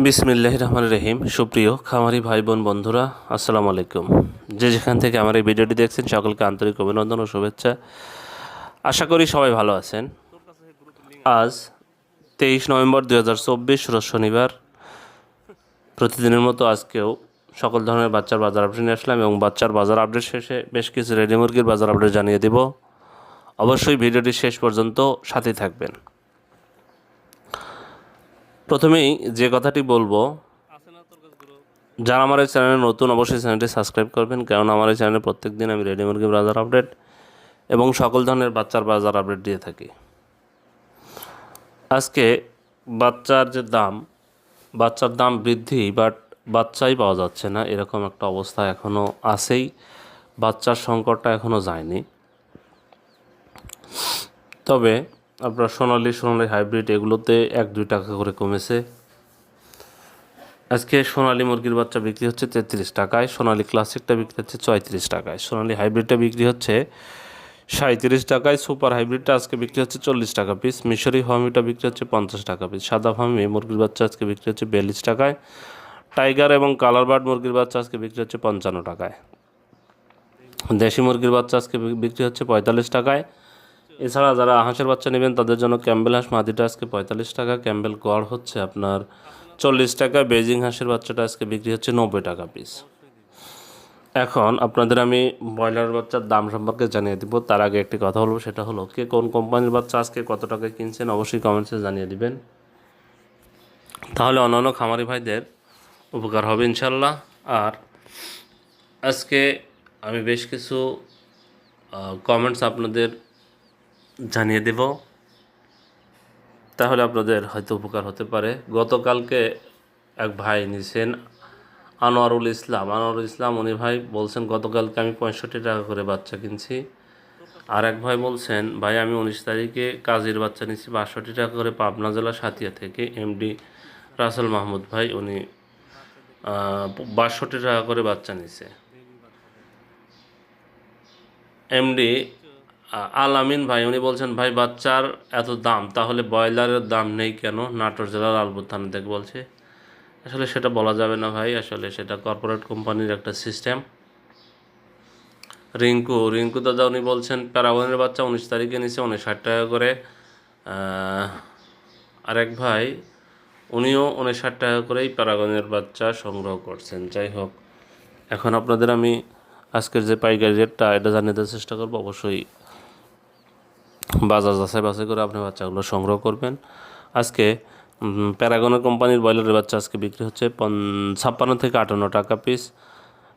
বিসমিল্লাহির রহমানির রহিম। সুপ্রিয় খামারি ভাই বোন বন্ধুরা, আসসালামু আলাইকুম। যে যেখান থেকে আমার এই ভিডিওটি দেখছেন সকলকে আন্তরিক অভিনন্দন ও শুভেচ্ছা। আশা করি সবাই ভালো আছেন। আজ 23 নভেম্বর 2024 রোজ শনিবার। প্রতিদিনের মতো আজকেও সকল ধরনের বাচ্চার বাজার আপডেট নিয়ে আসলাম এবং বাচ্চার বাজার আপডেট শেষে বেশ কিছু রেডি মুরগির বাজার আপডেট জানিয়ে দেব। অবশ্যই ভিডিওটি শেষ পর্যন্ত সাথেই থাকবেন। প্রথমেই যে কথাটি বলবো, যারা আমার এই চ্যানেলে নতুন অবশ্যই চ্যানেলটি সাবস্ক্রাইব করবেন, কারণ আমার এই চ্যানেলে প্রত্যেক দিন আমি রেডি মুরগির বাজার আপডেট এবং সকল ধরনের বাচ্চার বাজার আপডেট দিয়ে থাকি। আজকে বাচ্চার দাম বৃদ্ধি, বাট বাচ্চাই পাওয়া যাচ্ছে না, এরকম একটা অবস্থা এখনও আছেই। বাচ্চার সংকটটা এখনও যায়নি। তবে আপনার সোনালি হাইব্রিড এগুলোতে 1-2 টাকা করে কমেছে। আজকে সোনালি মুরগির বাচ্চা বিক্রি হচ্ছে 33 টাকায়, সোনালি ক্লাসিকটা বিক্রি হচ্ছে 34 টাকায়, সোনালি হাইব্রিডটা বিক্রি হচ্ছে 37 টাকায়, সুপার হাইব্রিডটা আজকে বিক্রি হচ্ছে 40 টাকা পিস, মিশরি ফার্মিটা বিক্রি হচ্ছে 50 টাকা পিস, সাদা ফার্মি মুরগির বাচ্চা আজকে বিক্রি হচ্ছে 42 টাকায়, টাইগার এবং কালার বার্ড মুরগির বাচ্চা আজকে বিক্রি হচ্ছে 55 টাকায়, দেশি মুরগির বাচ্চা আজকে বিক্রি হচ্ছে 45 টাকায়। এছাড়া যারা হাঁসের বাচ্চা নেবেন তাদের জন্য ক্যাম্বেল হাঁস মাদিটা আজকে 45 টাকা, ক্যাম্বেল গড় হচ্ছে আপনার 40 টাকা, বেজিং হাঁসের বাচ্চাটা আজকে বিক্রি হচ্ছে 90 টাকা পিস। এখন আপনাদের আমি ব্রয়লার বাচ্চার দাম সম্পর্কে জানিয়ে দিব। তার আগে একটি কথা বলবো, সেটা হলো কে কোন কোম্পানির বাচ্চা আজকে কত টাকায় কিনছেন অবশ্যই কমেন্টসে জানিয়ে দিবেন, তাহলে অন্যান্য খামারি ভাইদের উপকার হবে ইনশাল্লাহ। আর আজকে আমি বেশ কিছু কমেন্টস আপনাদের জানিয়ে দেব, তাহলে আপনাদের হয়তো উপকার হতে পারে। গতকালকে এক ভাই নিছেন আনোয়ারুল ইসলাম, উনি ভাই বলছেন গতকালকে আমি 65 টাকা করে বাচ্চা কিনছি। আর এক ভাই বলছেন ভাই আমি 19 তারিখে কাজীর বাচ্চা নিচ্ছি 62 টাকা করে, পাবনা জেলা সাতিয়া থেকে এমডি রাসেল মাহমুদ ভাই, উনি 62 টাকা করে বাচ্চা নিছে। এমডি আল আমিন ভাই, উনি বলছেন ভাই বাচ্চার এত দাম, তাহলে ব্রয়লারের দাম নেই কেন? নাটোর জেলার আলবুর থানা থেকে বলছে। আসলে সেটা বলা যাবে না ভাই, আসলে সেটা কর্পোরেট কোম্পানির একটা সিস্টেম। রিঙ্কু দাদা, উনি বলছেন প্যারাগনের বাচ্চা 19 তারিখে নিচে 59 টাকা করে। আরেক ভাই উনিও 59 টাকা করেই প্যারাগনের বাচ্চা সংগ্রহ করছেন। যাই হোক, এখন আপনাদের আমি আজকের যে পাইকারি রেটটা এটা জানিয়ে দেওয়ার চেষ্টা করবো। অবশ্যই বাজার বাছাই করে আপনি বাচ্চাগুলো সংগ্রহ করবেন। আজকে প্যারাগনের কোম্পানির ব্রয়লারের বাচ্চা আজকে বিক্রি হচ্ছে 56 থেকে 58 টাকা পিস,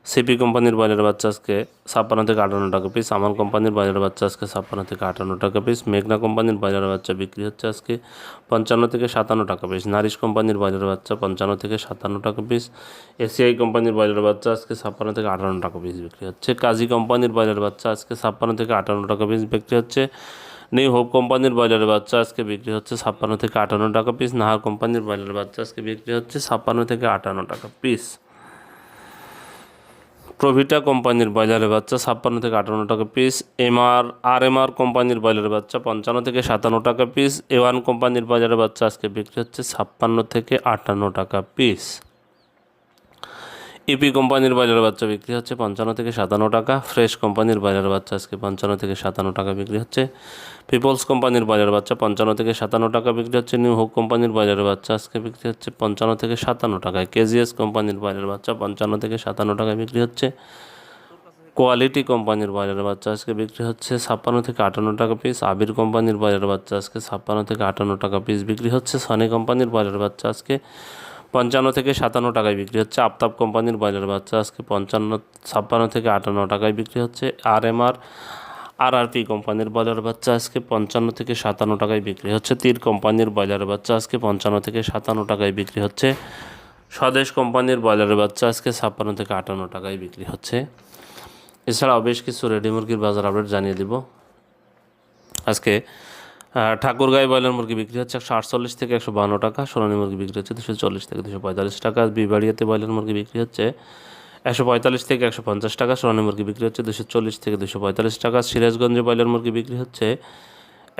সিপি কোম্পানির ব্রয়লারের বাচ্চা আজকে 56 থেকে 58 টাকা পিস, আমান কোম্পানির ব্রয়লারের বাচ্চা আজকে 56 থেকে 58 টাকা পিস, মেঘনা কোম্পানির ব্রয়লারের বাচ্চা বিক্রি হচ্ছে আজকে 55 থেকে 57 টাকা পিস, নারিশ কোম্পানির ব্রয়লারের বাচ্চা 55 থেকে 57 টাকা পিস, এসিআই কোম্পানির ব্রয়লারের বাচ্চা আজকে 56 থেকে 58 টাকা পিস বিক্রি হচ্ছে, কাজী কোম্পানির ব্রয়লারের বাচ্চা আজকে 56 থেকে 58 টাকা পিস বিক্রি হচ্ছে, নিউ হোপ কোম্পানির ব্রয়লারের বাচ্চা আজকে বিক্রি হচ্ছে 56 থেকে 58 টাকা পিস, নাহার কোম্পানির ব্রয়লারের বাচ্চা আজকে বিক্রি হচ্ছে 56 থেকে 58 টাকা পিস, প্রভিটা কোম্পানির ব্রয়লারের বাচ্চা 56 থেকে 58 টাকা পিস, আরএমআর কোম্পানির ব্রয়লারের বাচ্চা 55 থেকে 57 টাকা পিস, এওয়ান কোম্পানির ব্রয়লারের বাচ্চা আজকে বিক্রি হচ্ছে 56 থেকে 58 টাকা পিস, ইপি কোম্পানির ব্রয়লারের বাচ্চা বিক্রি হচ্ছে 55 থেকে 57 টাকা, ফ্রেশ কোম্পানির ব্রয়লারের বাচ্চা আজকে 55 থেকে 57 টাকা বিক্রি হচ্ছে, পিপলস কোম্পানির ব্রয়লারের বাচ্চা 55 থেকে 57 টাকা বিক্রি হচ্ছে, নিউ হোপ কোম্পানির ব্রয়লারের বাচ্চা আজকে বিক্রি হচ্ছে 55 থেকে 57 টাকায়, কেজিএস কোম্পানির ব্রয়লারের বাচ্চা 55 থেকে 57 টাকায় বিক্রি হচ্ছে, কোয়ালিটি কোম্পানির ব্রয়লারের বাচ্চা আজকে বিক্রি হচ্ছে 56 থেকে 58 টাকা পিস, আবির কোম্পানির ব্রয়লারের বাচ্চা আজকে 56 থেকে 58 টাকা পিস বিক্রি হচ্ছে, সনি কোম্পানির ব্রয়লারের বাচ্চা আজকে 55 থেকে 57 টাকায় বিক্রি হচ্ছে, আফতাব কোম্পানির ব্রয়লারের বাচ্চা আজকে 56 থেকে 58 টাকায় বিক্রি হচ্ছে, আরআরপি কোম্পানির ব্রয়লারের বাচ্চা আজকে 55 থেকে 57 টাকায় বিক্রি হচ্ছে, তীর কোম্পানির ব্রয়লারের বাচ্চা আজকে 55 থেকে 57 টাকায় বিক্রি হচ্ছে, স্বদেশ কোম্পানির ব্রয়লারের বাচ্চা আজকে 56 থেকে 58 টাকায় বিক্রি হচ্ছে। এছাড়াও বেশ কিছু রেডি মুরগির বাজার আপডেট জানিয়ে দিব। আজকে ঠাকুরগাঁও ব্রয়লার মুরগি বিক্রি হচ্ছে 148 থেকে 152 টাকা, সোনালী মুরগি বিক্রি হচ্ছে 240 থেকে 245 টাকা, বিবাড়িয়াতে ব্রয়লার মুরগি বিক্রি হচ্ছে 145 থেকে 150 টাকা, সোনালী মুরগি বিক্রি হচ্ছে 240 থেকে 245 টাকা, সিরাজগঞ্জে ব্রয়লার মুরগি বিক্রি হচ্ছে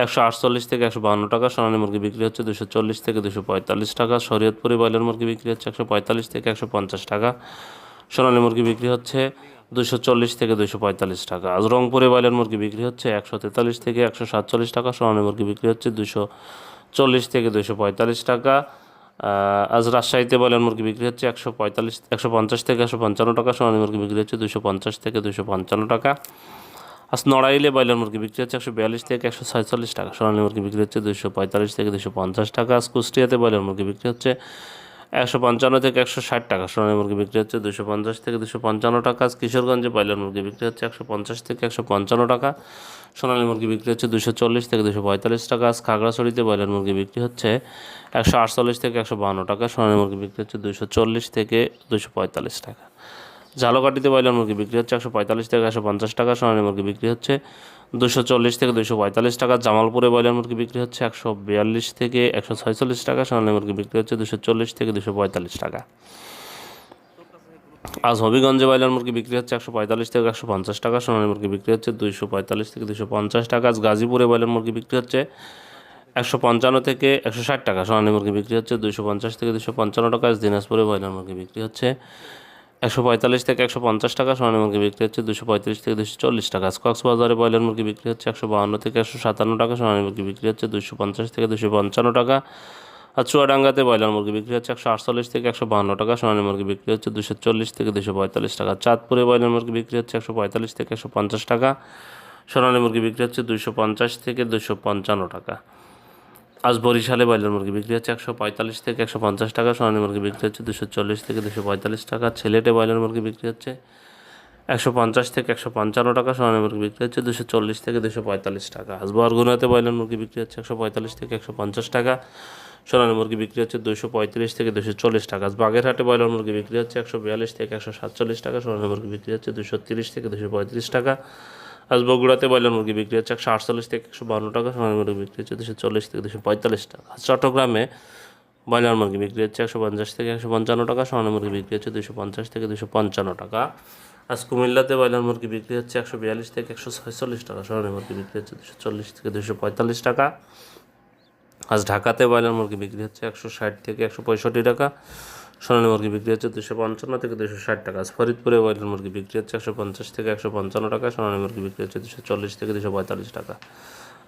148 থেকে 152 টাকা, সোনালী মুরগি বিক্রি হচ্ছে 240 থেকে 245 টাকা। শরীয়তপুরি ব্রয়লার মুরগি বিক্রি হচ্ছে 145 থেকে 150 টাকা, সোনালী মুরগি বিক্রি হচ্ছে 240 থেকে 245 টাকা। আজ রংপুরে ব্রয়লার মুরগি বিক্রি হচ্ছে 143 থেকে 147 টাকা, সোনালী মুরগি বিক্রি হচ্ছে 240 থেকে 245 টাকা। আজ রাজশাহীতে ব্রয়লার মুরগি বিক্রি হচ্ছে 150 থেকে 155 টাকা, সোনালী মুরগি বিক্রি হচ্ছে 250 থেকে 255 টাকা। আজ নড়াইলে ব্রয়লার মুরগি বিক্রি হচ্ছে 142 থেকে 146 টাকা, সোনালী মুরগি বিক্রি হচ্ছে 245 থেকে 250 টাকা। আজ কুষ্টিয়াতে ব্রয়লার মুরগি বিক্রি হচ্ছে 155 থেকে 160 টাকা, সোনালী মুরগি বিক্রি হচ্ছে 250 থেকে 255 টাকা। আজ কিশোরগঞ্জে ব্রয়লার মুরগি বিক্রি হচ্ছে 150 থেকে 155 টাকা, সোনালী মুরগি বিক্রি হচ্ছে 240 থেকে 245 টাকা। আজ খাগড়াছড়িতে ব্রয়লার মুরগি বিক্রি হচ্ছে 148 থেকে 152 টাকা, সোনালী মুরগি বিক্রি হচ্ছে 240 থেকে 245 টাকা। ঝালকাঠিতে ব্রয়লার মুরগি বিক্রি হচ্ছে 145 থেকে 150 টাকা, সোনালী মুরগি বিক্রি হচ্ছে 240 থেকে 245 টাকা। জামালপুরে ব্রয়লার মুরগি বিক্রি হচ্ছে 142 থেকে 146 টাকা, সোনালী মুরগি বিক্রি হচ্ছে 240 থেকে 245 টাকা। আজ হবিগঞ্জে ব্রয়লার মুরগি বিক্রি হচ্ছে 145 থেকে 150 টাকা, সোনালী মুরগি বিক্রি হচ্ছে 245 থেকে 250 টাকা। আজ গাজীপুরে ব্রয়লার মুরগি বিক্রি হচ্ছে 155 থেকে 160 টাকা, সোনালী মুরগি বিক্রি হচ্ছে 250 থেকে 255 টাকা। আজ দিনাজপুরে ব্রয়লার মুরগি বিক্রি হচ্ছে 145 থেকে 150 টাকা, সোনালী মুরগি বিক্রি হচ্ছে 235 থেকে 240 টাকা। আজ কক্সবাজারে ব্রয়লার মুরগি বিক্রি হচ্ছে 152 থেকে 157 টাকা, সোনালী মুরগি বিক্রি হচ্ছে 250 থেকে 255 টাকা। আর চুয়াডাঙ্গাতে ব্রয়লার মুরগি বিক্রি হচ্ছে 148 থেকে 152 টাকা, সোনালী মুরগি বিক্রি হচ্ছে 240 থেকে 245 টাকা। চাঁদপুরে ব্রয়লার মুরগি বিক্রি হচ্ছে 145 থেকে 150 টাকা, সোনালী মুরগি বিক্রি হচ্ছে 250 থেকে 255 টাকা। আজ বরিশালে ব্রয়লার মুরগি বিক্রি হচ্ছে 145 থেকে 150 টাকা, সোনালী মুরগি বিক্রি হচ্ছে 240 থেকে 245 টাকা। ছেলেটে ব্রয়লার মুরগি বিক্রি হচ্ছে 150 থেকে 155 টাকা, সোনালী মুরগি বিক্রি হচ্ছে 240 থেকে 245 টাকা। আজ বরগুনাতে ব্রয়লার মুরগি বিক্রি হচ্ছে 145 থেকে 150 টাকা, সোনালী মুরগি বিক্রি হচ্ছে 235 থেকে 240 টাকা। আজ বাগেরহাটে ব্রয়লার মুরগি বিক্রি হচ্ছে 142 থেকে 147 টাকা, সোনালী মুরগি বিক্রি হচ্ছে 230 থেকে 235 টাকা। আজ বগুড়াতে ব্রয়লার মুরগি বিক্রি হচ্ছে 148 থেকে 152 টাকা, সোনালী মুরগি বিক্রি হচ্ছে 240 থেকে 245 টাকা। আজ চট্টগ্রামে ব্রয়লার মুরগি বিক্রি হচ্ছে 150 থেকে 155 টাকা, সোনালী মুরগি বিক্রি হচ্ছে 250 থেকে 255 টাকা। আজ কুমিল্লাতে ব্রয়লার মুরগি বিক্রি হচ্ছে 142 থেকে 146 টাকা, সোনালী মুরগি বিক্রি হচ্ছে 240 থেকে 245 টাকা। আজ ঢাকাতে ব্রয়লার মুরগি বিক্রি হচ্ছে 160 থেকে 165 টাকা, সোনালী মুরগি বিক্রি হচ্ছে 255 থেকে 260 টাকা। আজ ফরিদপুরে ব্রয়লার মুরগি বিক্রি হচ্ছে 150 থেকে 155 টাকা, সোনালী মুরগি বিক্রি হচ্ছে 240 থেকে 245 টাকা।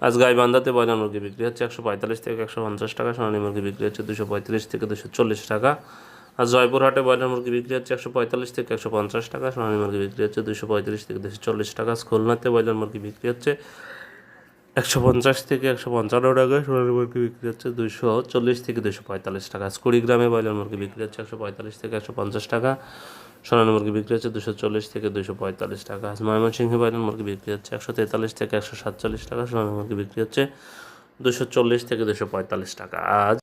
আজ গাইবান্ধাতে ব্রয়লার মুরগি বিক্রি হচ্ছে 145 থেকে 150 টাকা, সোনালী মুরগি বিক্রি হচ্ছে 235 থেকে 240 টাকা। আজ জয়পুরহাটে ব্রয়লার মুরগি বিক্রি হচ্ছে 145 থেকে 150 টাকা, সোনালী মুরগি বিক্রি হচ্ছে 235 থেকে 240 টাকা। আজ খুলনাতে ব্রয়লার মুরগি বিক্রি হচ্ছে 150 থেকে 155 টাকা, সোনালী মুরগি বিক্রি হচ্ছে 240 থেকে 245 টাকা। আজ কুড়িগ্রামে ব্রয়লার মুরগি বিক্রি হচ্ছে 145 থেকে 150 টাকা, সোনালী মুরগি বিক্রি হচ্ছে 240 থেকে 245 টাকা। আজ ময়মনসিংহে ব্রয়লার মুরগি বিক্রি হচ্ছে 143 থেকে 147 টাকা, সোনালী মুরগি বিক্রি হচ্ছে 240 থেকে 245 টাকা। আজ